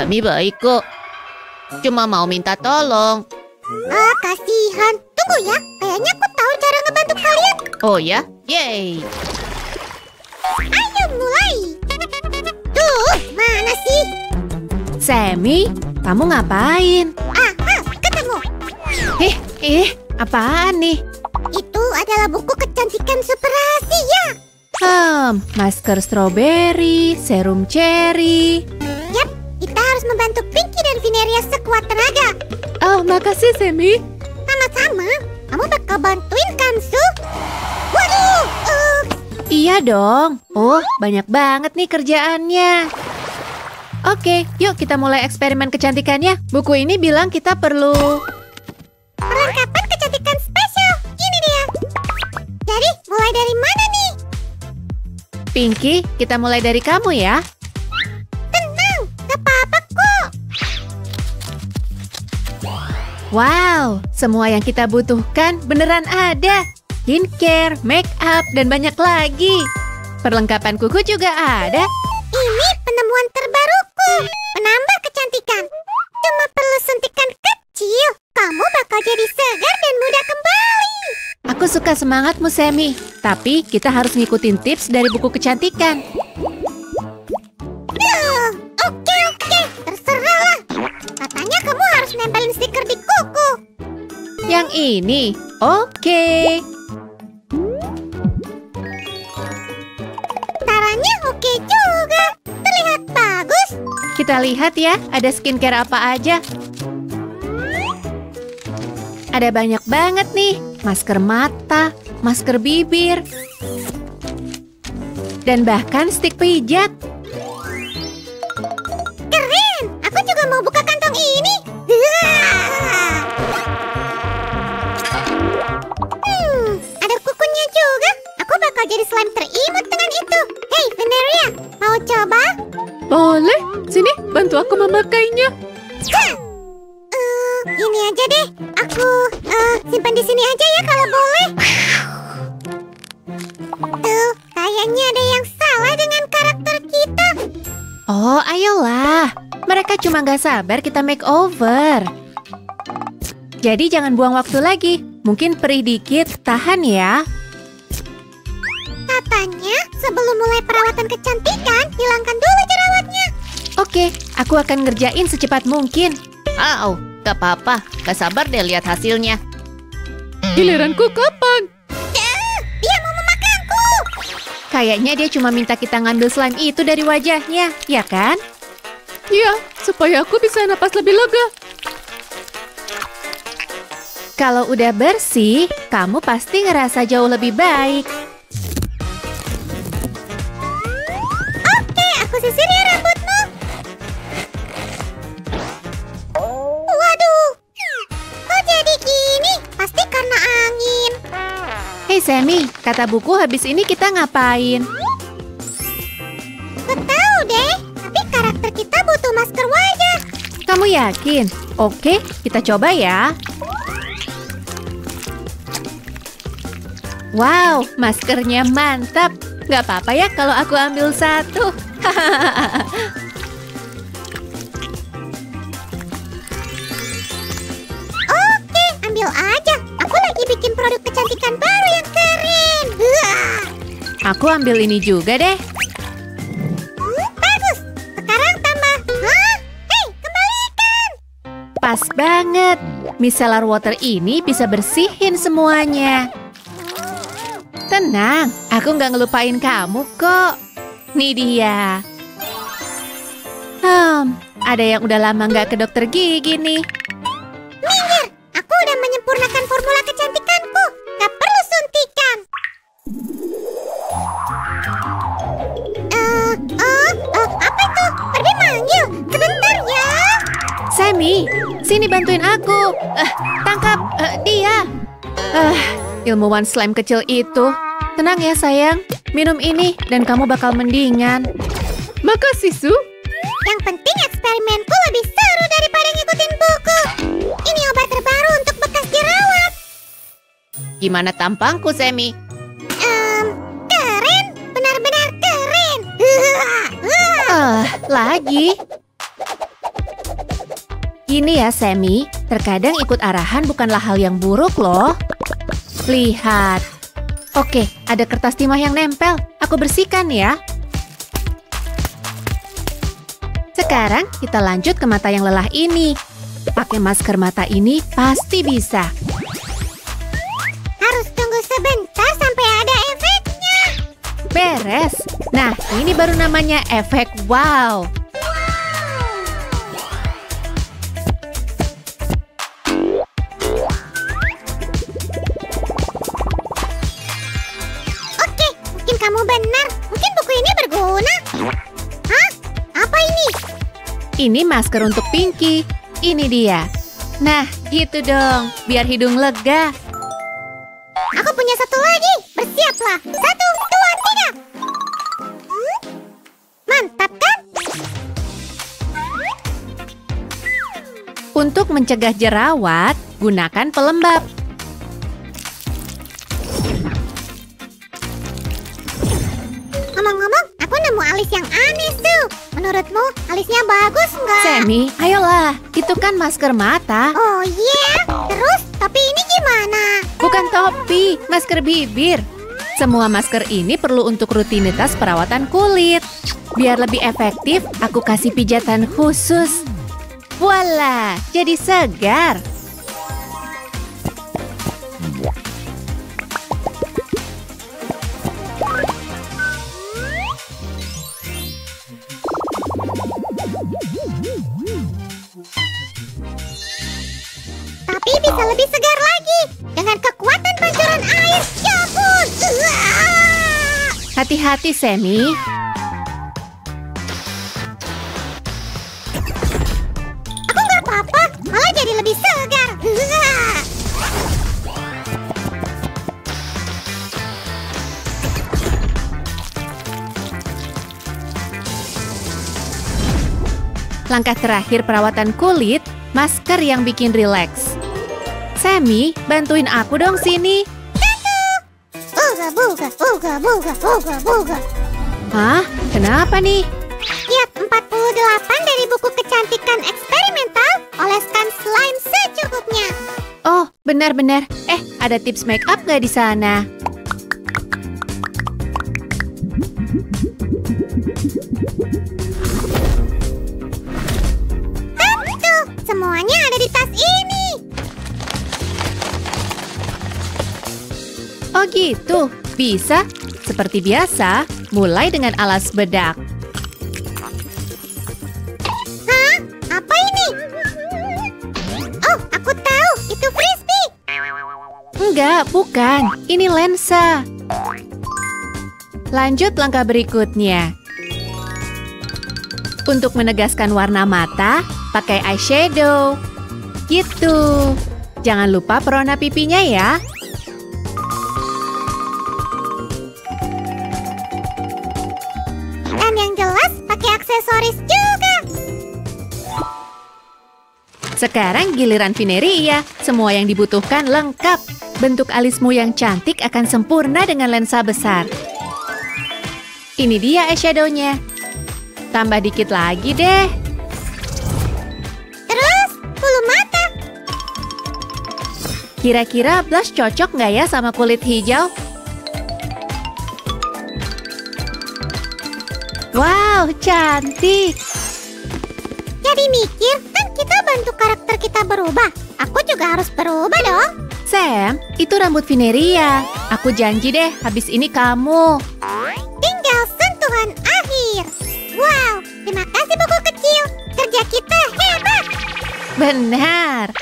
Kami baik kok. Cuma mau minta tolong. Ah, kasihan. Tunggu ya, kayaknya aku tahu cara ngebantu kalian. Oh ya? Yeay. Ayo mulai. Tuh, mana sih? Sammy, kamu ngapain? Aha, ketemu. Apaan nih? Itu adalah buku kecantikan super rahasia. Masker stroberi, serum cherry. Yap, kita harus membantu Pinky dan Vineria sekuat tenaga. Oh, makasih, Sammy. Sama-sama, kamu bakal bantuin kan, Su? Waduh, Iya dong. Oh, banyak banget nih kerjaannya. Oke, yuk kita mulai eksperimen kecantikannya. Buku ini bilang kita perlu... perlengkapan kecantikan spesial. Ini dia. Jadi, mulai dari mana nih? Pinky, kita mulai dari kamu ya. Tenang, gak apa-apa kok. Wow, semua yang kita butuhkan beneran ada. Skincare, make up, dan banyak lagi. Perlengkapan kuku juga ada. Ini penemuan terbaruku. Penambah kecantikan. Cuma perlu suntikan kecil. Kamu bakal jadi segar dan mudah kembali. Aku suka semangatmu, Sammy. Tapi kita harus ngikutin tips dari buku kecantikan. Oke. Terserahlah. Katanya kamu harus nempelin stiker di kuku. Yang ini, oke. Caranya oke juga. Terlihat bagus. Kita lihat ya, ada skincare apa aja. Ada banyak banget nih. Masker mata, masker bibir, dan bahkan stik pijat. Keren. Aku juga mau buka kantong ini. Ada kukunya juga. Aku bakal jadi slime terimut dengan itu. Hey, Veneria, mau coba? Boleh, sini bantu aku memakainya. Ini aja deh. Aku simpan di sini aja ya kalau boleh. Tuh, kayaknya ada yang salah dengan karakter kita. Oh, ayolah. Mereka cuma gak sabar kita makeover. Jadi jangan buang waktu lagi. Mungkin perih dikit, tahan ya. Katanya, sebelum mulai perawatan kecantikan, hilangkan dulu jerawatnya. Oke, aku akan ngerjain secepat mungkin. Au, gak apa-apa. Gak sabar deh lihat hasilnya. Giliranku kapan? Dia mau memakanku. Kayaknya dia cuma minta kita ngambil slime itu dari wajahnya, ya kan? Iya, supaya aku bisa napas lebih lega. Kalau udah bersih, kamu pasti ngerasa jauh lebih baik. Oke, aku sisir ya rambutmu. Waduh, kok jadi gini? Pasti karena angin. Hei Sammy, kata buku habis ini kita ngapain? Gak tahu deh, tapi karakter kita butuh masker wajah. Kamu yakin? Oke, kita coba ya. Wow, maskernya mantap. Gak apa-apa ya kalau aku ambil satu. Oke, ambil aja. Aku lagi bikin produk kecantikan baru yang keren. Aku ambil ini juga deh. Bagus. Sekarang tambah. Hah? Hei, kembalikan. Pas banget. Micellar water ini bisa bersihin semuanya. Tenang, aku nggak ngelupain kamu kok. Nih dia. Ada yang udah lama nggak ke dokter gigi nih. Minggir, aku udah menyempurnakan formula kecantikanku. Gak perlu suntikan. Apa itu? Barbie manggil. Sebentar ya. Sammy, sini bantuin aku. Tangkap dia. Ilmuwan slime kecil itu. Tenang ya sayang, minum ini dan kamu bakal mendingan. Makasih, Su. Yang penting eksperimenku lebih seru daripada ngikutin buku. Ini obat terbaru untuk bekas jerawat. Gimana tampangku, Sammy? Keren. Benar-benar keren. Lagi. Gini ya, Sammy. Terkadang ikut arahan bukanlah hal yang buruk loh. Lihat. Oke, ada kertas timah yang nempel. Aku bersihkan ya. Sekarang kita lanjut ke mata yang lelah ini. Pakai masker mata ini pasti bisa. Harus tunggu sebentar sampai ada efeknya. Beres. Nah, ini baru namanya efek wow. Oke, mungkin kamu benar. Mungkin buku ini berguna. Hah? Apa ini? Ini masker untuk Pinky. Ini dia. Nah, gitu dong. Biar hidung lega. Aku punya satu lagi. Bersiaplah. 1, 2, 3. Mantap kan? Untuk mencegah jerawat, gunakan pelembab. Ngomong-ngomong, aku nemu alis yang aneh, Sue. Menurutmu, alisnya bagus nggak? Sammy, ayolah. Itu kan masker mata. Oh iya? Terus, topi ini gimana? Bukan topi, masker bibir. Semua masker ini perlu untuk rutinitas perawatan kulit. Biar lebih efektif, aku kasih pijatan khusus. Voila, jadi segar. Tapi bisa lebih segar lagi. Dengan kekuatan pancuran air. Ya ampun! Hati-hati, Sammy. Aku nggak apa-apa, malah jadi lebih segar. Langkah terakhir perawatan kulit, masker yang bikin rileks. Sammy, bantuin aku dong sini. Buga, buga, buga, buga, buga, buga. Hah? Kenapa nih? Lihat 48 dari buku kecantikan eksperimental. Oleskan slime secukupnya. Oh, benar-benar. Ada tips make up nggak di sana? Tentu, semuanya ada di tas ini. Oh gitu, bisa. Seperti biasa, mulai dengan alas bedak. Hah? Apa ini? Oh, aku tahu. Itu frisbee. Enggak, bukan. Ini lensa. Lanjut langkah berikutnya. Untuk menegaskan warna mata, pakai eyeshadow. Gitu. Jangan lupa perona pipinya ya. Dan yang jelas, pakai aksesoris juga. Sekarang giliran Fineria. Semua yang dibutuhkan lengkap. Bentuk alismu yang cantik akan sempurna dengan lensa besar. Ini dia eyeshadow-nya. Tambah dikit lagi deh. Terus, bulu mata. Kira-kira blush cocok nggak ya sama kulit hijau? Wow, cantik! Jadi mikir, kan kita bantu karakter kita berubah. Aku juga harus berubah dong. Sam, itu rambut Fineria. Aku janji deh, habis ini kamu. Tinggal sentuhan akhir. Wow, terima kasih buku kecil. Kerja kita hebat. Benar.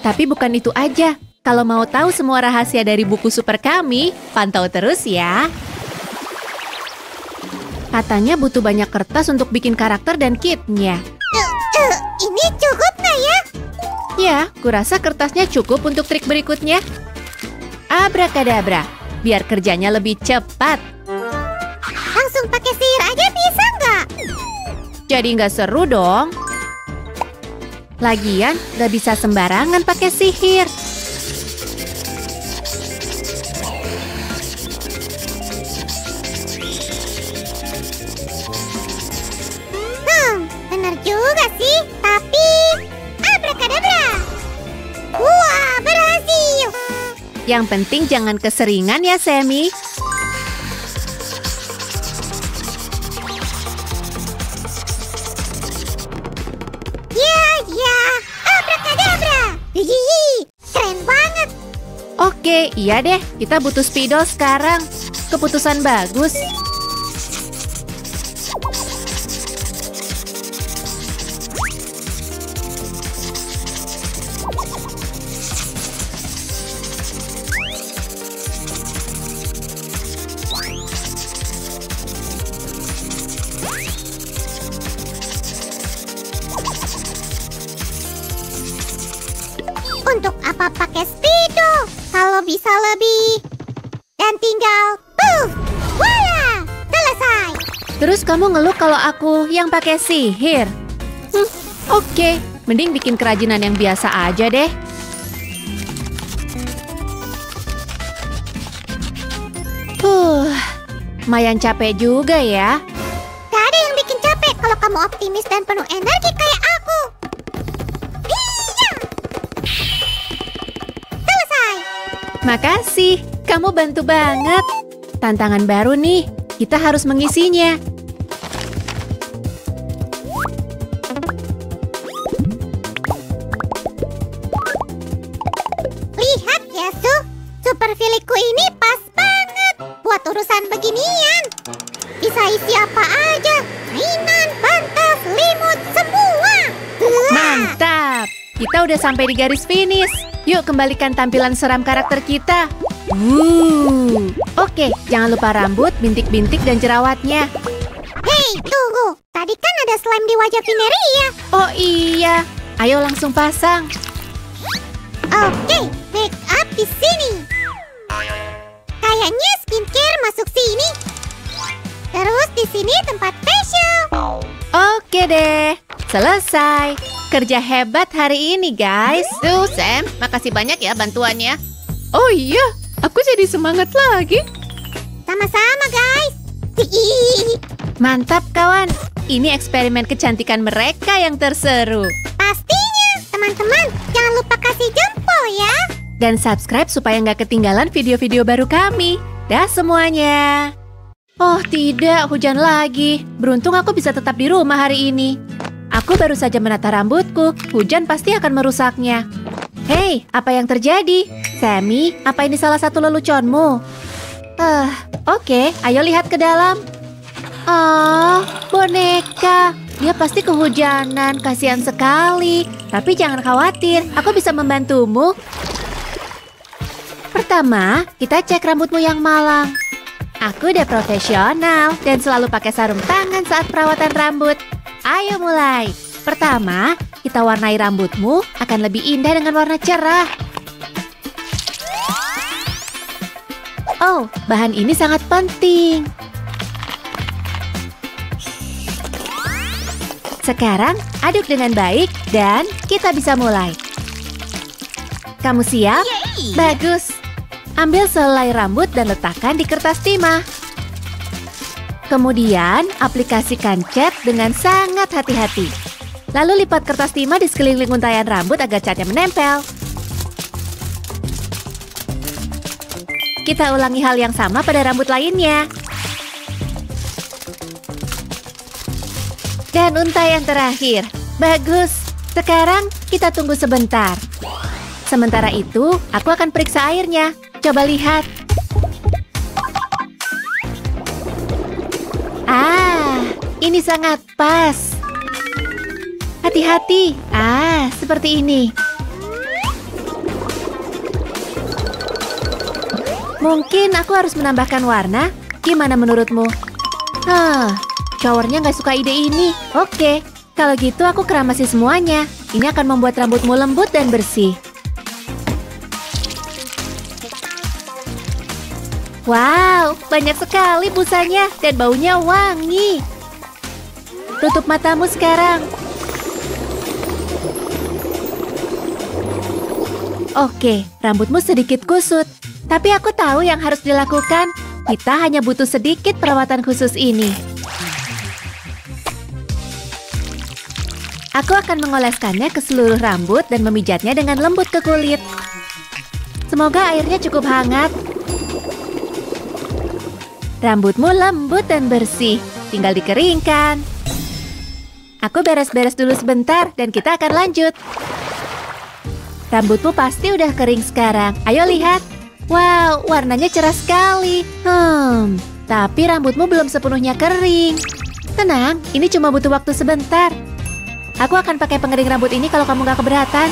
Tapi bukan itu aja. Kalau mau tahu semua rahasia dari buku super kami, pantau terus ya. Katanya butuh banyak kertas untuk bikin karakter dan kitnya. Ini cukup nggak ya? Ya, kurasa kertasnya cukup untuk trik berikutnya. Abrakadabra, biar kerjanya lebih cepat. Langsung pakai sihir aja bisa nggak? Jadi nggak seru dong. Lagian, nggak bisa sembarangan pakai sihir. Bener juga sih. Yang penting jangan keseringan ya, Sammy. Ya, abrakadabra. Hihihi, keren banget. Oke, iya deh. Kita butuh spidol sekarang. Keputusan bagus. Untuk apa pakai speedo? Kalau bisa lebih. Dan tinggal puff. Wala, selesai. Terus kamu ngeluh kalau aku yang pakai sihir. Oke, mending bikin kerajinan yang biasa aja deh. Lumayan capek juga ya. Gak ada yang bikin capek kalau kamu optimis dan penuh energi kayak aku. Iya. Selesai. Makasih, kamu bantu banget. Tantangan baru nih, kita harus mengisinya. Lihat ya, Su. Super Filiku ini pas banget buat urusan beginian. Bisa isi apa aja. Mainan, bantal, selimut, semua. Mantap! Kita udah sampai di garis finish. Yuk kembalikan tampilan seram karakter kita. Oke, jangan lupa rambut, bintik-bintik, dan jerawatnya. Hei, tunggu. Tadi kan ada slime di wajah Fineria. Oh iya, ayo langsung pasang. Oke, make up di sini. Kayaknya skincare masuk sini. Terus di sini tempat facial. Oke deh, selesai. Kerja hebat hari ini, guys. Tuh, Sam, makasih banyak ya bantuannya. Oh iya, aku jadi semangat lagi. Sama-sama, guys. Hihihi. Mantap, kawan. Ini eksperimen kecantikan mereka yang terseru. Pastinya, teman-teman. Jangan lupa kasih jempol ya. Dan subscribe supaya nggak ketinggalan video-video baru kami. Dah semuanya. Oh tidak, hujan lagi. Beruntung aku bisa tetap di rumah hari ini. Aku baru saja menata rambutku. Hujan pasti akan merusaknya. Hei, apa yang terjadi? Sammy, apa ini salah satu leluconmu? Oke, ayo lihat ke dalam. Boneka. Dia pasti kehujanan, kasihan sekali. Tapi jangan khawatir, aku bisa membantumu. Pertama, kita cek rambutmu yang malang. Aku udah profesional dan selalu pakai sarung tangan saat perawatan rambut. Ayo mulai. Pertama, kita warnai rambutmu akan lebih indah dengan warna cerah. Oh, bahan ini sangat penting. Sekarang, aduk dengan baik dan kita bisa mulai. Kamu siap? Bagus. Ambil selai rambut dan letakkan di kertas timah. Kemudian, aplikasikan cat dengan sangat hati-hati. Lalu lipat kertas timah di sekeliling untayan rambut agar catnya menempel. Kita ulangi hal yang sama pada rambut lainnya. Dan untayan terakhir. Bagus. Sekarang kita tunggu sebentar. Sementara itu, aku akan periksa airnya. Coba lihat. Ini sangat pas. Hati-hati. Seperti ini. Mungkin aku harus menambahkan warna. Gimana menurutmu? Showernya nggak suka ide ini. Oke, kalau gitu aku keramasi semuanya. Ini akan membuat rambutmu lembut dan bersih. Wow, banyak sekali busanya dan baunya wangi. Tutup matamu sekarang. Oke, rambutmu sedikit kusut. Tapi aku tahu yang harus dilakukan. Kita hanya butuh sedikit perawatan khusus ini. Aku akan mengoleskannya ke seluruh rambut dan memijatnya dengan lembut ke kulit. Semoga airnya cukup hangat. Rambutmu lembut dan bersih, tinggal dikeringkan. Aku beres-beres dulu sebentar dan kita akan lanjut. Rambutmu pasti udah kering sekarang. Ayo lihat. Wow, warnanya cerah sekali. Tapi rambutmu belum sepenuhnya kering. Tenang, ini cuma butuh waktu sebentar. Aku akan pakai pengering rambut ini kalau kamu gak keberatan.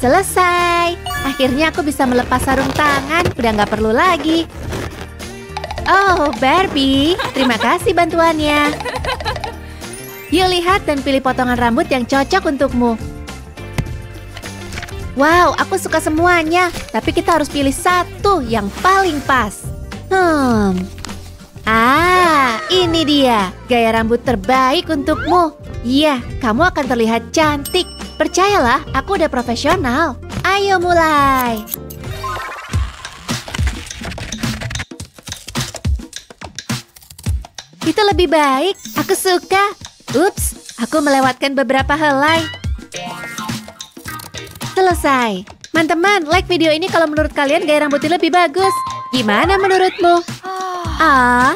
Selesai. Akhirnya aku bisa melepas sarung tangan. Udah gak perlu lagi. Oh, Barbie. Terima kasih bantuannya. Yuk lihat dan pilih potongan rambut yang cocok untukmu. Wow, aku suka semuanya. Tapi kita harus pilih satu yang paling pas. Ini dia. Gaya rambut terbaik untukmu. Iya, kamu akan terlihat cantik. Percayalah, aku udah profesional. Ayo mulai. Itu lebih baik. Aku suka. Ups, aku melewatkan beberapa helai. Selesai. Teman-teman, like video ini kalau menurut kalian gaya rambut ini lebih bagus. Gimana menurutmu?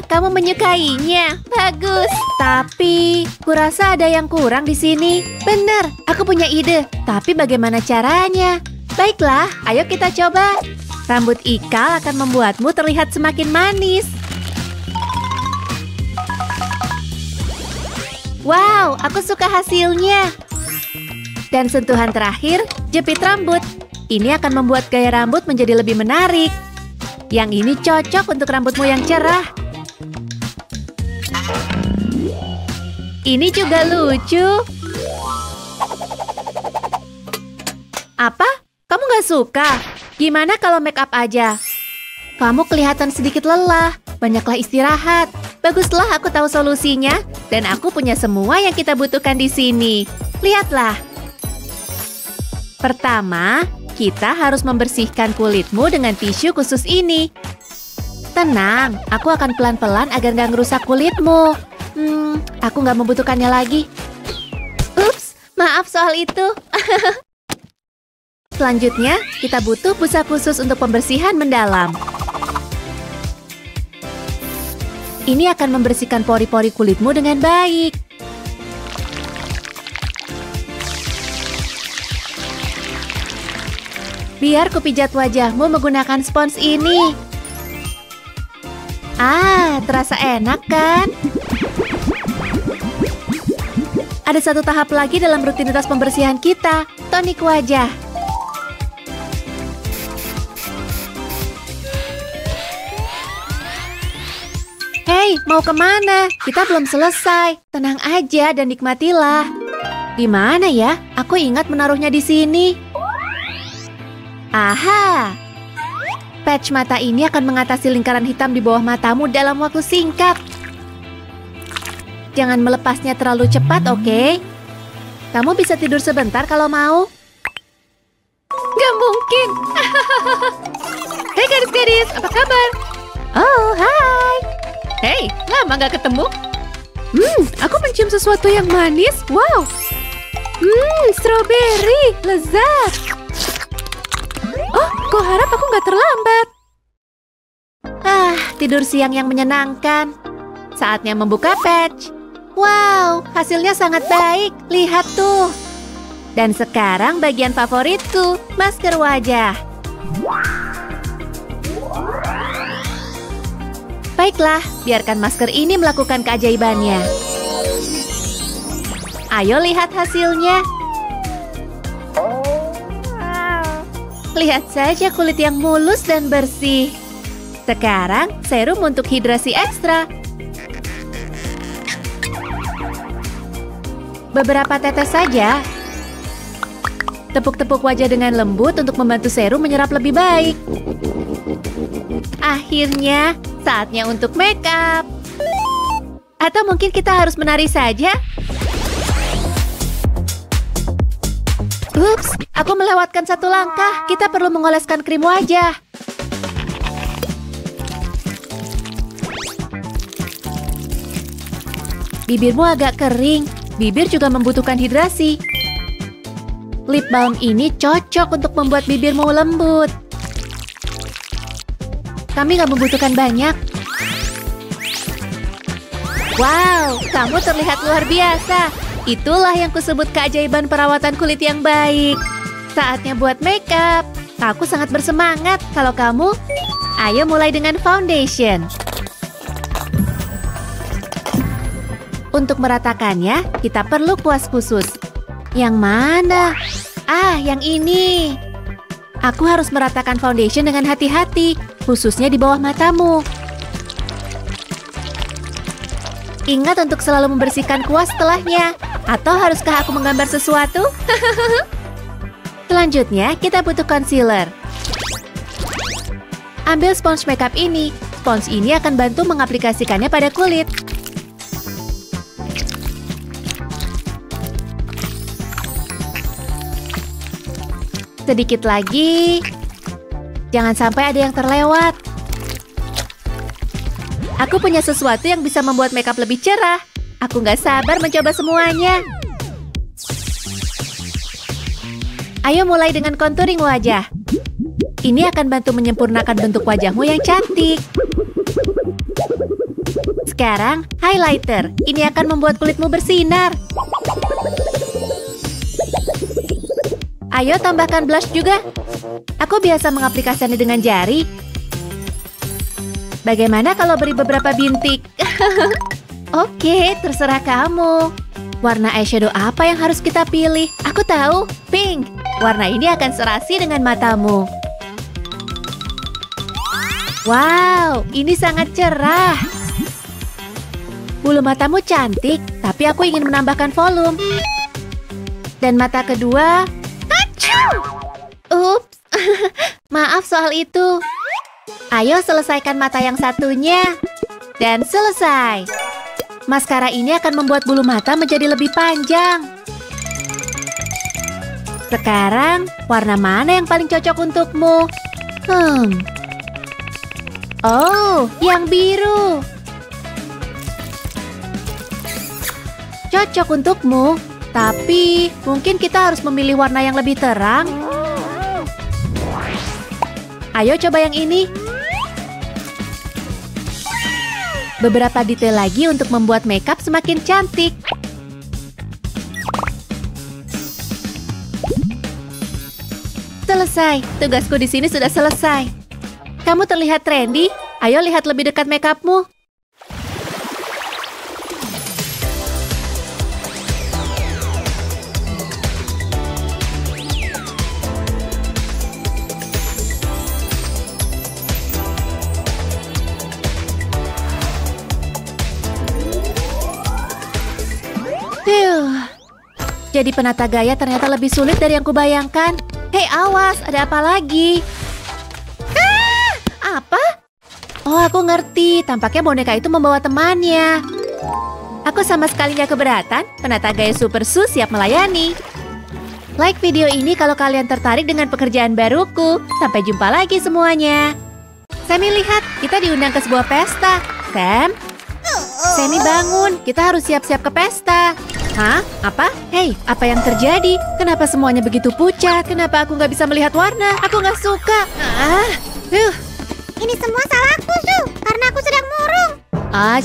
Kamu menyukainya. Bagus. Tapi, kurasa ada yang kurang di sini. Benar, aku punya ide. Tapi bagaimana caranya? Baiklah, ayo kita coba. Rambut ikal akan membuatmu terlihat semakin manis. Wow, aku suka hasilnya. Dan sentuhan terakhir, jepit rambut. Ini akan membuat gaya rambut menjadi lebih menarik. Yang ini cocok untuk rambutmu yang cerah. Ini juga lucu. Apa? Kamu gak suka? Gimana kalau make up aja? Kamu kelihatan sedikit lelah. Banyaklah istirahat. Baguslah aku tahu solusinya. Dan aku punya semua yang kita butuhkan di sini. Lihatlah. Pertama, kita harus membersihkan kulitmu dengan tisu khusus ini. Tenang, aku akan pelan-pelan agar gak ngerusak kulitmu. Aku gak membutuhkannya lagi. Ups, maaf soal itu. Selanjutnya, kita butuh busa khusus untuk pembersihan mendalam. Ini akan membersihkan pori-pori kulitmu dengan baik. Biar kupijat wajahmu menggunakan spons ini. Terasa enak kan? Ada satu tahap lagi dalam rutinitas pembersihan kita, tonik wajah. Hei, mau kemana? Kita belum selesai. Tenang aja dan nikmatilah. Di mana ya? Aku ingat menaruhnya di sini. Aha! Patch mata ini akan mengatasi lingkaran hitam di bawah matamu dalam waktu singkat. Jangan melepasnya terlalu cepat, oke? Kamu bisa tidur sebentar kalau mau. Gak mungkin! Hei gadis-gadis, apa kabar? Oh, hai! Hei, lama gak ketemu? Aku mencium sesuatu yang manis. Wow! Strawberry, lezat! Oh, kau harap aku gak terlambat? Tidur siang yang menyenangkan. Saatnya membuka patch. Wow, hasilnya sangat baik. Lihat tuh. Dan sekarang bagian favoritku, masker wajah. Baiklah, biarkan masker ini melakukan keajaibannya. Ayo lihat hasilnya. Lihat saja kulit yang mulus dan bersih. Sekarang, serum untuk hidrasi ekstra. Beberapa tetes saja. Tepuk-tepuk wajah dengan lembut untuk membantu serum menyerap lebih baik. Akhirnya, saatnya untuk make up. Atau mungkin kita harus menari saja? Ups, aku melewatkan satu langkah. Kita perlu mengoleskan krim wajah. Bibirmu agak kering. Bibir juga membutuhkan hidrasi. Lip balm ini cocok untuk membuat bibirmu lembut. Kami nggak membutuhkan banyak. Wow, kamu terlihat luar biasa. Itulah yang kusebut keajaiban perawatan kulit yang baik. Saatnya buat makeup. Aku sangat bersemangat. Kalau kamu, ayo mulai dengan foundation. Untuk meratakannya, kita perlu kuas khusus. Yang mana? Ah, yang ini. Aku harus meratakan foundation dengan hati-hati, khususnya di bawah matamu. Ingat untuk selalu membersihkan kuas setelahnya. Atau haruskah aku menggambar sesuatu? Selanjutnya, kita butuh concealer. Ambil spons makeup ini. Spons ini akan bantu mengaplikasikannya pada kulit. Sedikit lagi. Jangan sampai ada yang terlewat. Aku punya sesuatu yang bisa membuat makeup lebih cerah. Aku nggak sabar mencoba semuanya. Ayo mulai dengan contouring wajah. Ini akan bantu menyempurnakan bentuk wajahmu yang cantik. Sekarang, highlighter. Ini akan membuat kulitmu bersinar. Ayo tambahkan blush juga. Aku biasa mengaplikasikannya dengan jari. Bagaimana kalau beri beberapa bintik? Oke, terserah kamu. Warna eyeshadow apa yang harus kita pilih? Aku tahu, pink. Warna ini akan serasi dengan matamu. Wow, ini sangat cerah. Bulu matamu cantik, tapi aku ingin menambahkan volume. Dan mata kedua... Ups, maaf soal itu. Ayo selesaikan mata yang satunya. Dan selesai. Maskara ini akan membuat bulu mata menjadi lebih panjang. Sekarang, warna mana yang paling cocok untukmu? Oh, yang biru. Cocok untukmu. Tapi, mungkin kita harus memilih warna yang lebih terang. Ayo coba yang ini. Beberapa detail lagi untuk membuat makeup semakin cantik. Selesai. Tugasku di sini sudah selesai. Kamu terlihat trendy. Ayo lihat lebih dekat makeupmu. Jadi penata gaya ternyata lebih sulit dari yang kubayangkan. Hei, awas, ada apa lagi? Apa? Oh, aku ngerti. Tampaknya boneka itu membawa temannya. Aku sama sekali gak keberatan. Penata gaya Super Su siap melayani. Like video ini kalau kalian tertarik dengan pekerjaan baruku. Sampai jumpa lagi semuanya. Sammy, lihat, kita diundang ke sebuah pesta. Sam? Sammy, bangun. Kita harus siap-siap ke pesta. Hah? Apa? Hei, apa yang terjadi? Kenapa semuanya begitu pucat? Kenapa aku nggak bisa melihat warna? Aku nggak suka. Ini semua salahku, Su. Karena aku sedang murung.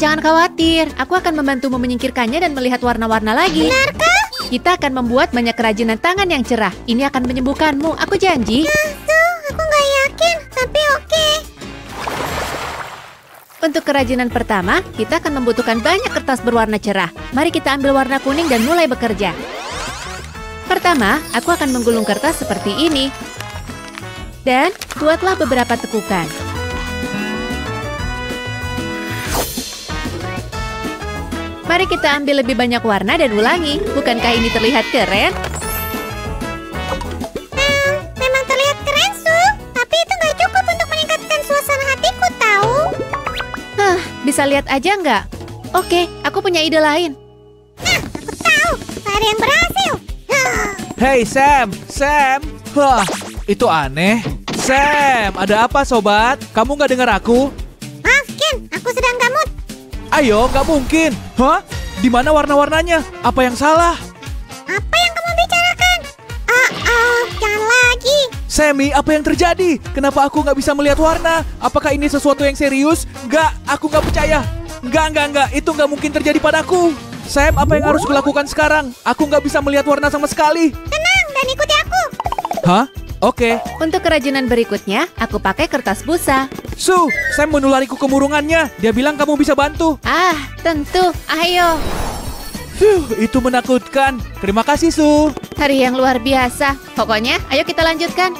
Jangan khawatir. Aku akan membantumu menyingkirkannya dan melihat warna-warna lagi. Benarkah? Kita akan membuat banyak kerajinan tangan yang cerah. Ini akan menyembuhkanmu. Aku janji. Su, aku nggak yakin. Tapi oke. Untuk kerajinan pertama, kita akan membutuhkan banyak kertas berwarna cerah. Mari kita ambil warna kuning dan mulai bekerja. Pertama, aku akan menggulung kertas seperti ini. Dan buatlah beberapa tekukan. Mari kita ambil lebih banyak warna dan ulangi. Bukankah ini terlihat keren? Memang terlihat keren, Su. Tapi itu nggak cukup untuk meningkatkan suasana hatiku, tahu? Bisa lihat aja nggak? Oke, aku punya ide lain. Aku tahu. Ada yang berhasil. Hei Sam, Sam. Wah, itu aneh. Sam, ada apa sobat? Kamu nggak dengar aku? Maaf, Ken. Aku sedang gamut. Ayo, nggak mungkin. Hah? Di mana warna-warnanya? Apa yang salah? Apa yang kamu bicarakan? Sammy, apa yang terjadi? Kenapa aku nggak bisa melihat warna? Apakah ini sesuatu yang serius? Nggak, aku nggak percaya. Nggak. Itu nggak mungkin terjadi padaku. Sam, apa yang harus kulakukan sekarang? Aku nggak bisa melihat warna sama sekali. Tenang dan ikuti aku. Hah? Oke. Untuk kerajinan berikutnya, aku pakai kertas busa. Su, Sam menulariku kemurungannya. Dia bilang kamu bisa bantu. Ah, tentu. Ayo. Itu menakutkan. Terima kasih, Su. Hari yang luar biasa. Pokoknya, ayo kita lanjutkan.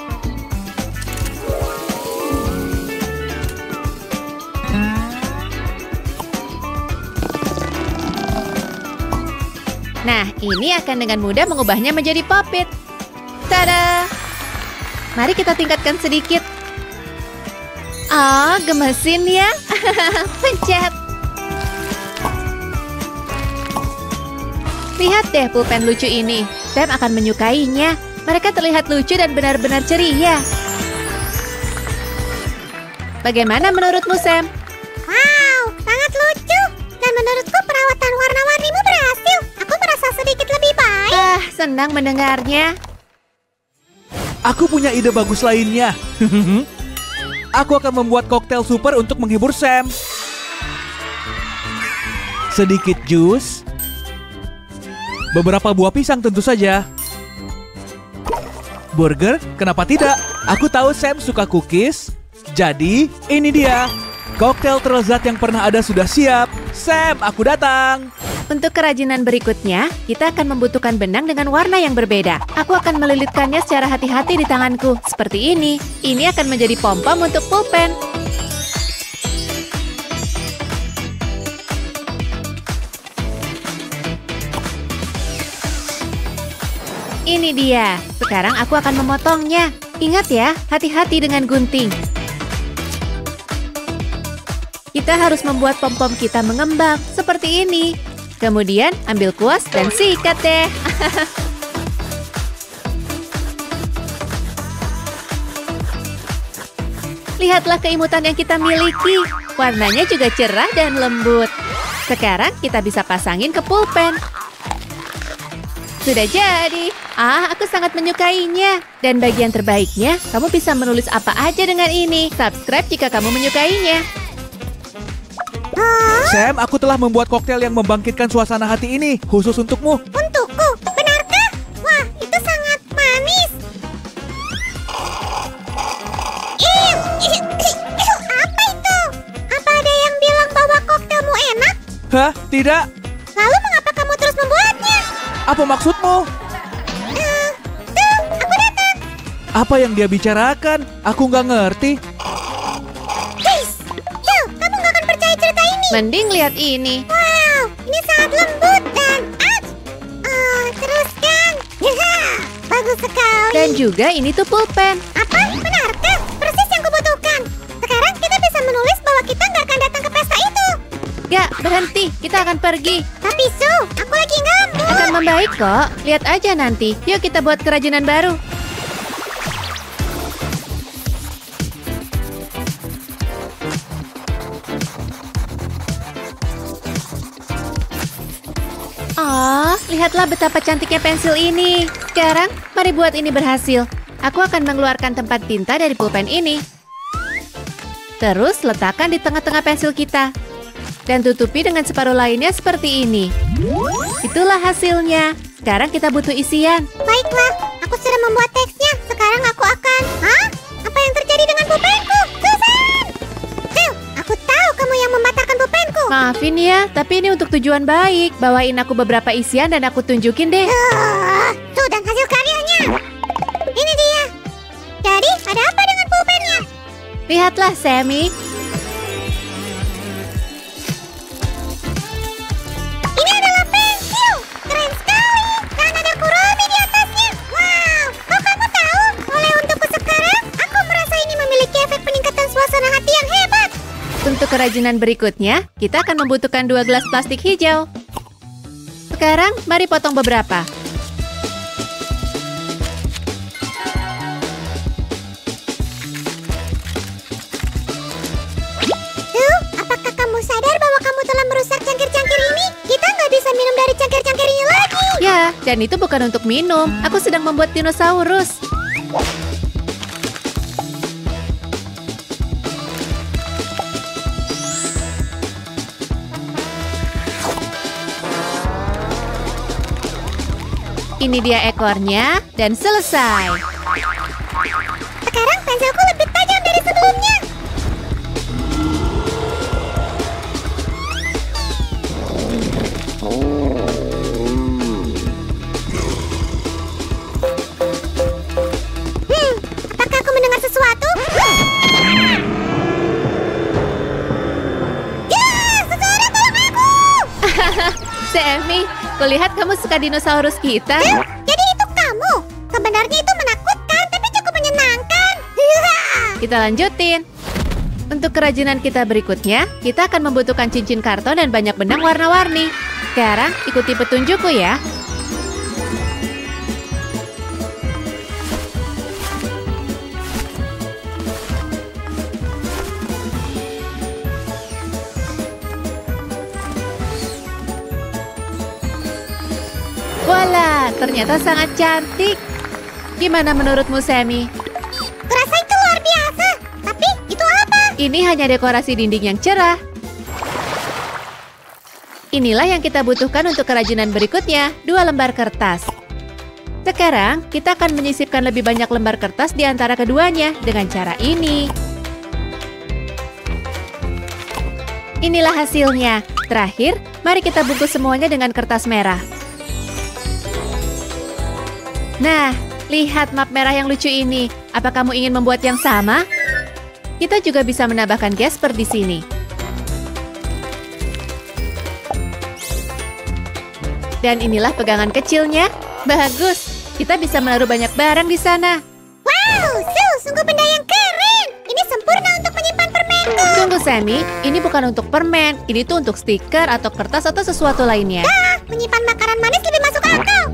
Nah, ini akan dengan mudah mengubahnya menjadi puppet. Tada! Mari kita tingkatkan sedikit. Oh, gemesin ya. Pencet. Lihat deh pulpen lucu ini. Sam akan menyukainya. Mereka terlihat lucu dan benar-benar ceria. Bagaimana menurutmu, Sam? Wow, sangat lucu. Dan menurutku perawatan warna-warnimu berhasil. Aku merasa sedikit lebih baik. Ah, senang mendengarnya. Aku punya ide bagus lainnya. Aku akan membuat koktail super untuk menghibur Sam. Sedikit jus. Beberapa buah pisang tentu saja. Burger, kenapa tidak? Aku tahu Sam suka cookies. Jadi, ini dia. Koktail terlezat yang pernah ada sudah siap. Sam, aku datang. Untuk kerajinan berikutnya, kita akan membutuhkan benang dengan warna yang berbeda. Aku akan melilitkannya secara hati-hati di tanganku, seperti ini. Ini akan menjadi pom-pom untuk pulpen. Ini dia. Sekarang aku akan memotongnya. Ingat ya, hati-hati dengan gunting. Kita harus membuat pom-pom kita mengembang, seperti ini. Kemudian ambil kuas dan sikat deh. Lihatlah keimutan yang kita miliki. Warnanya juga cerah dan lembut. Sekarang kita bisa pasangin ke pulpen. Sudah jadi. Ah, aku sangat menyukainya. Dan bagian terbaiknya, kamu bisa menulis apa aja dengan ini. Subscribe jika kamu menyukainya. Sam, aku telah membuat koktail yang membangkitkan suasana hati ini, khusus untukmu. Untukku, benarkah? Wah, itu sangat manis. Apa itu? Apa ada yang bilang bahwa koktailmu enak? Hah? Tidak? Lalu mengapa kamu terus membuatnya? Apa maksudmu? Tuh, aku datang. Apa yang dia bicarakan? Aku nggak ngerti. Tuh, kamu nggak akan percaya cerita ini. Mending lihat ini. Wow, ini sangat lembut dan teruskan. Bagus sekali. Dan juga ini tuh pulpen. Apa? Benarkah? Persis yang kubutuhkan. Sekarang kita bisa menulis bahwa kita nggak akan datang ke pesta itu. Gak, berhenti. Kita akan pergi. Tapi Su, aku lagi ngamuk. Akan membaik kok. Lihat aja nanti. Yuk kita buat kerajinan baru. Oh, lihatlah betapa cantiknya pensil ini. Sekarang, mari buat ini berhasil. Aku akan mengeluarkan tempat tinta dari pulpen ini. Terus, letakkan di tengah-tengah pensil kita. Dan tutupi dengan separuh lainnya seperti ini. Itulah hasilnya. Sekarang kita butuh isian. Baiklah, aku sudah membuat teksnya. Sekarang aku akan... Hah? Apa yang terjadi dengan pulpenku? Susan! Tuh, aku tahu kamu yang membatalkan pulpenku. Maafin ya, tapi ini untuk tujuan baik. Bawain aku beberapa isian dan aku tunjukin deh. Tuh, dan hasil karyanya. Ini dia. Jadi, ada apa dengan pulpennya? Lihatlah, Sammy. Ini adalah pensil. Keren sekali. Dan ada Kuromi di atasnya. Wow, kok kamu tahu? Oleh untukku sekarang, aku merasa ini memiliki efek peningkatan suasana hati yang hebat. Untuk kerajinan berikutnya, kita akan membutuhkan 2 gelas plastik hijau. Sekarang, mari potong beberapa. Apakah kamu sadar bahwa kamu telah merusak cangkir-cangkir ini? Kita nggak bisa minum dari cangkir-cangkir ini lagi. Ya, dan itu bukan untuk minum. Aku sedang membuat dinosaurus. Ini dia ekornya, dan selesai. Sekarang pensilku lebih tajam dari sebelumnya. Apakah aku mendengar sesuatu? Ya, seseorang tolong aku! Sammy, kulihat kamu suka dinosaurus kita. Jadi itu kamu? Sebenarnya itu menakutkan, tapi cukup menyenangkan. Kita lanjutin. Untuk kerajinan kita berikutnya, kita akan membutuhkan cincin karton dan banyak benang warna-warni. Sekarang, ikuti petunjukku ya. Voila, ternyata sangat cantik. Gimana menurutmu, Sammy? Kurasa itu luar biasa. Tapi itu apa? Ini hanya dekorasi dinding yang cerah. Inilah yang kita butuhkan untuk kerajinan berikutnya, 2 lembar kertas. Sekarang, kita akan menyisipkan lebih banyak lembar kertas di antara keduanya dengan cara ini. Inilah hasilnya. Terakhir, mari kita bungkus semuanya dengan kertas merah. Nah, lihat map merah yang lucu ini. Apa kamu ingin membuat yang sama? Kita juga bisa menambahkan gesper di sini. Dan inilah pegangan kecilnya. Bagus, kita bisa menaruh banyak barang di sana. Wow, sungguh benda yang keren. Ini sempurna untuk menyimpan permenku. Tunggu, Sammy. Ini bukan untuk permen. Ini tuh untuk stiker atau kertas atau sesuatu lainnya. Menyimpan makanan manis lebih masuk akal.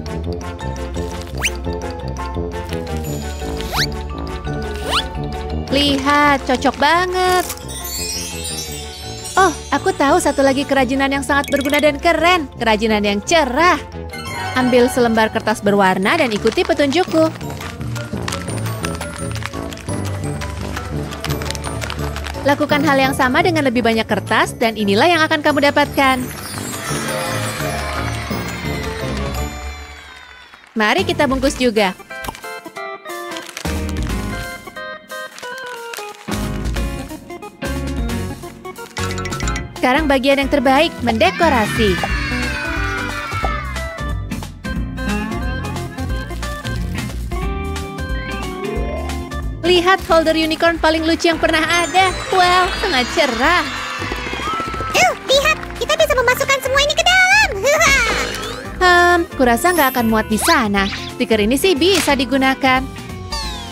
Lihat, cocok banget. Oh, aku tahu satu lagi kerajinan yang sangat berguna dan keren. Kerajinan yang cerah. Ambil selembar kertas berwarna dan ikuti petunjukku. Lakukan hal yang sama dengan lebih banyak kertas dan inilah yang akan kamu dapatkan. Mari kita bungkus juga. Sekarang bagian yang terbaik, mendekorasi. Lihat holder unicorn paling lucu yang pernah ada. Wow, sangat cerah. Lihat, kita bisa memasukkan semua ini ke dalam. Kurasa nggak akan muat di sana. Stiker ini sih bisa digunakan.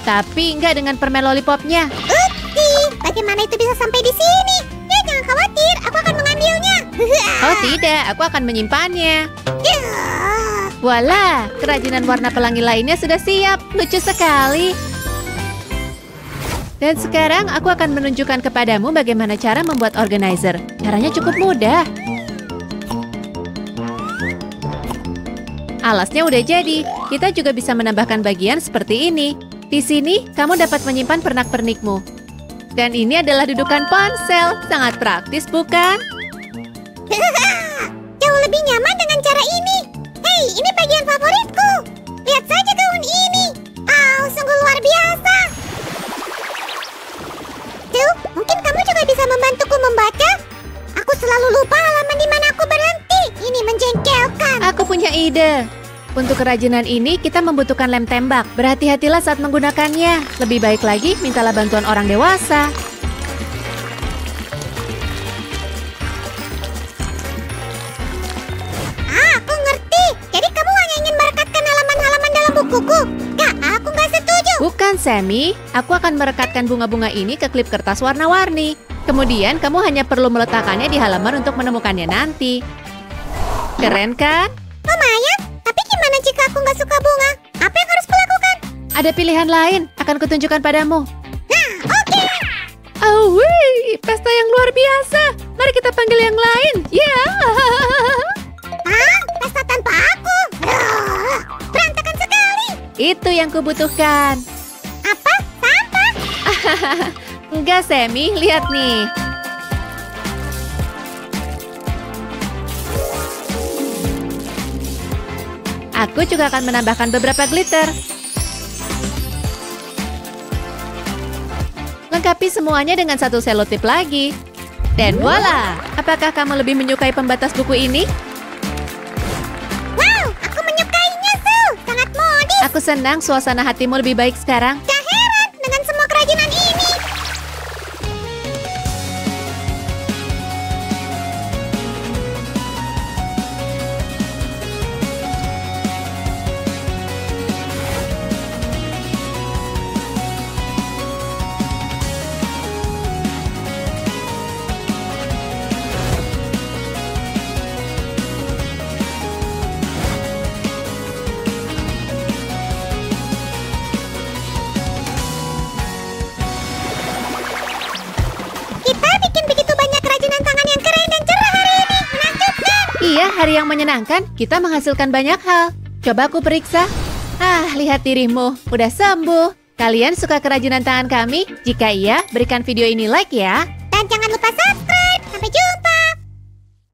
Tapi nggak dengan permen lollipopnya. Upsi, bagaimana itu bisa sampai di sini? Ya, jangan khawatir, aku akan mengambilnya. Oh tidak, aku akan menyimpannya. Voila, kerajinan warna pelangi lainnya sudah siap. Lucu sekali. Dan sekarang aku akan menunjukkan kepadamu bagaimana cara membuat organizer. Caranya cukup mudah. Alasnya udah jadi. Kita juga bisa menambahkan bagian seperti ini. Di sini, kamu dapat menyimpan pernak-pernikmu. Dan ini adalah dudukan ponsel. Sangat praktis, bukan? Jauh lebih nyaman dengan cara ini. Hei, ini bagian favoritku. Lihat saja gaun ini. Sungguh luar biasa. Mungkin kamu juga bisa membantuku membaca? Aku selalu lupa halaman di mana aku berhenti. Ini menjengkelkan. Aku punya ide. Untuk kerajinan ini, kita membutuhkan lem tembak. Berhati-hatilah saat menggunakannya. Lebih baik lagi, mintalah bantuan orang dewasa. Aku ngerti. Jadi kamu hanya ingin merekatkan halaman-halaman dalam bukuku? Aku nggak setuju. Bukan, Sammy. Aku akan merekatkan bunga-bunga ini ke klip kertas warna-warni. Kemudian, kamu hanya perlu meletakkannya di halaman untuk menemukannya nanti. Keren, kan? Lumayan, tapi gimana jika aku nggak suka bunga? Apa yang harus kulakukan? Ada pilihan lain. Akan kutunjukkan padamu. Oke. Oh, wih, pesta yang luar biasa. Mari kita panggil yang lain. Ya. Pesta tanpa aku? Berantakan sekali. Itu yang kubutuhkan. Apa? Sampah? Enggak, Sammy. Lihat nih. Aku juga akan menambahkan beberapa glitter. Lengkapi semuanya dengan satu selotip lagi. Dan voila! Apakah kamu lebih menyukai pembatas buku ini? Wow, aku menyukainya, Su. Sangat modis. Aku senang suasana hatimu lebih baik sekarang. Gak heran dengan semua kerajinan ini. Kita bikin begitu banyak kerajinan tangan yang keren dan cerah hari ini. Menakjubkan. Iya, hari yang menyenangkan. Kita menghasilkan banyak hal. Coba aku periksa. Lihat dirimu. Udah sembuh. Kalian suka kerajinan tangan kami? Jika iya, berikan video ini like ya. Dan jangan lupa subscribe. Sampai jumpa.